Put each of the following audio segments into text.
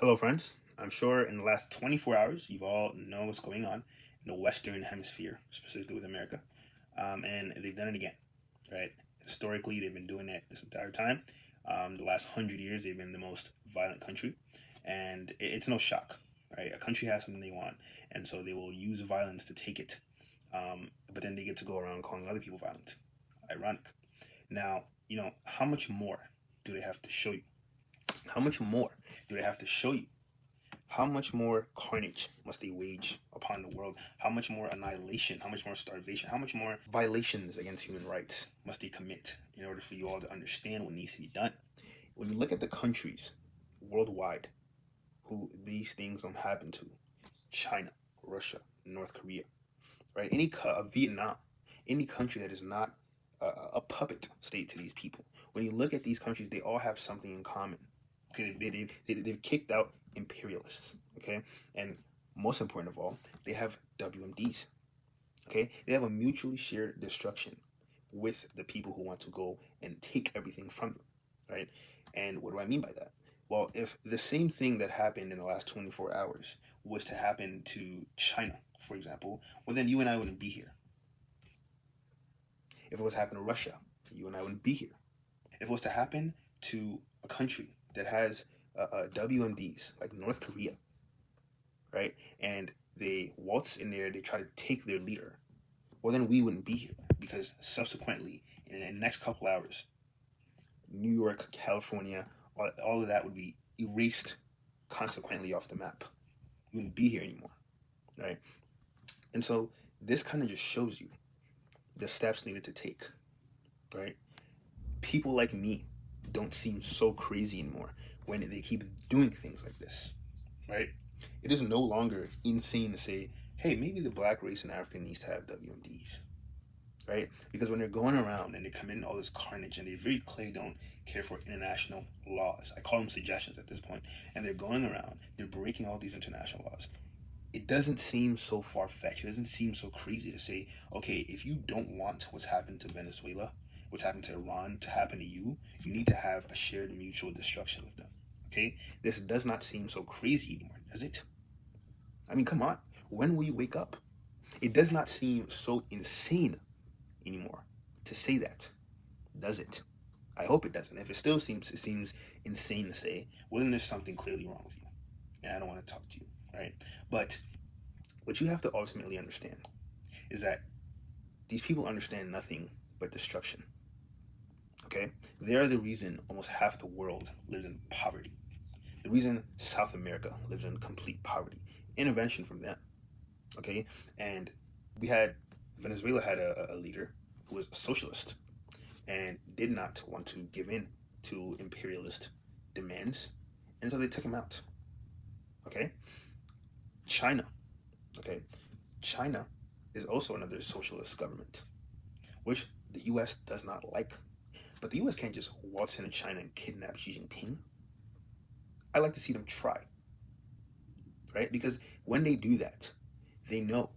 Hello, friends. I'm sure in the last 24 hours, you've all know what's going on in the Western Hemisphere, specifically with America. And they've done it again, right? Historically, they've been doing it this entire time. The last 100 years, they've been the most violent country. And it's no shock, right? A country has something they want, and so they will use violence to take it. But then they get to go around calling other people violent. Ironic. Now, how much more do they have to show you? How much more do they have to show you? How much more carnage must they wage upon the world? How much more annihilation? How much more starvation? How much more violations against human rights must they commit in order for you all to understand what needs to be done? When you look at the countries worldwide who these things don't happen to, China, Russia, North Korea, right? Vietnam, any country that is not a puppet state to these people. When you look at these countries, they all have something in common. Okay, they've kicked out imperialists. Okay, and most important of all, they have WMDs. Okay, they have a mutually shared destruction with the people who want to go and take everything from them. Right, and what do I mean by that? Well, if the same thing that happened in the last 24 hours was to happen to China, for example, well, then you and I wouldn't be here. If it was to happen to Russia, you and I wouldn't be here. If it was to happen to a country that has WMDs like North Korea, right, and they waltz in there, they try to take their leader, well, then we wouldn't be here because subsequently, in the next couple hours, New York, California, all of that would be erased consequently off the map. We wouldn't be here anymore, right? And so this kind of just shows you the steps needed to take, right? People like me don't seem so crazy anymore when they keep doing things like this, right? It is no longer insane to say, hey, maybe the black race in Africa needs to have WMDs, right? Because when they're going around and they're committing all this carnage and they very clearly don't care for international laws, I call them suggestions at this point, and they're going around, they're breaking all these international laws. It doesn't seem so far-fetched. It doesn't seem so crazy to say, okay, if you don't want what's happened to Venezuela, what's happened to Iran to happen to you, you need to have a shared mutual destruction with them. Okay? This does not seem so crazy anymore, does it? I mean, come on. When will you wake up? It does not seem so insane anymore to say that, does it? I hope it doesn't. If it seems insane to say, well, then there's something clearly wrong with you, and I don't want to talk to you, right? But what you have to ultimately understand is that these people understand nothing but destruction. Okay? They're the reason almost half the world lives in poverty. The reason South America lives in complete poverty. Intervention from them. Okay? And Venezuela had a leader who was a socialist and did not want to give in to imperialist demands. And so they took him out. Okay? China. Okay? China is also another socialist government, which the US does not like. But the US can't just waltz into China and kidnap Xi Jinping. I like to see them try, right? Because when they do that, they know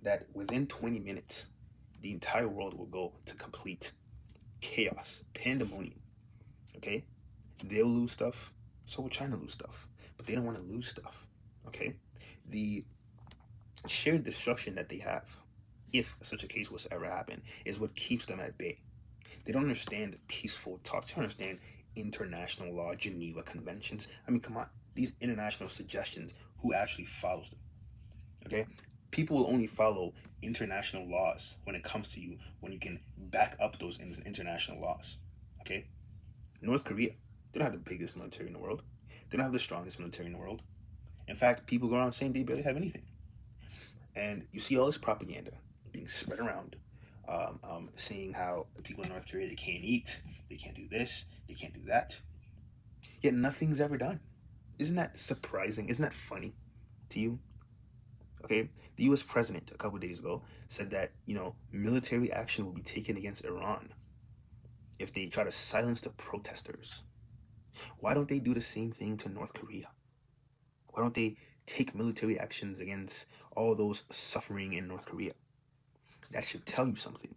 that within 20 minutes, the entire world will go to complete chaos, pandemonium, okay? They'll lose stuff, so will China lose stuff. But they don't want to lose stuff, okay? The shared destruction that they have, if such a case was to ever happen, is what keeps them at bay. They don't understand peaceful talks. They don't understand international law, Geneva Conventions. I mean, come on. These international suggestions, who actually follows them? Okay? People will only follow international laws when it comes to you, when you can back up those international laws. Okay? North Korea, they don't have the biggest military in the world. They don't have the strongest military in the world. In fact, people go around saying they barely have anything. And you see all this propaganda being spread around, seeing how the people in North Korea, they can't eat, they can't do this, they can't do that. Yet nothing's ever done. Isn't that surprising? Isn't that funny to you? Okay, the US president a couple days ago said that, military action will be taken against Iran if they try to silence the protesters. Why don't they do the same thing to North Korea? Why don't they take military actions against all those suffering in North Korea? That should tell you something.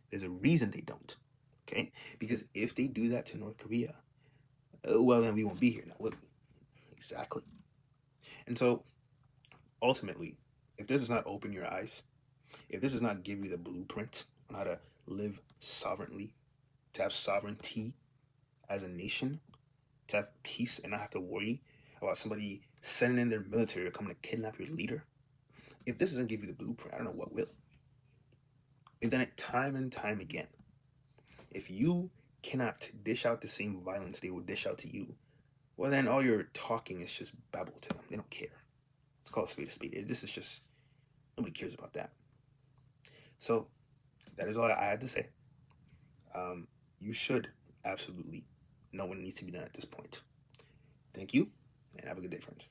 There's a reason they don't, okay? Because if they do that to North Korea, well, then we won't be here now, will we? Exactly. And so ultimately, if this does not open your eyes, if this does not give you the blueprint on how to live sovereignly, to have sovereignty as a nation, to have peace and not have to worry about somebody sending in their military or coming to kidnap your leader, if this doesn't give you the blueprint, I don't know what will. We've done it time and time again. If you cannot dish out the same violence they will dish out to you, well, then all your talking is just babble to them. They don't care. It's called a spade a spade. This is just, nobody cares about that. So that is all I had to say. You should absolutely know what needs to be done at this point. Thank you, and have a good day, friends.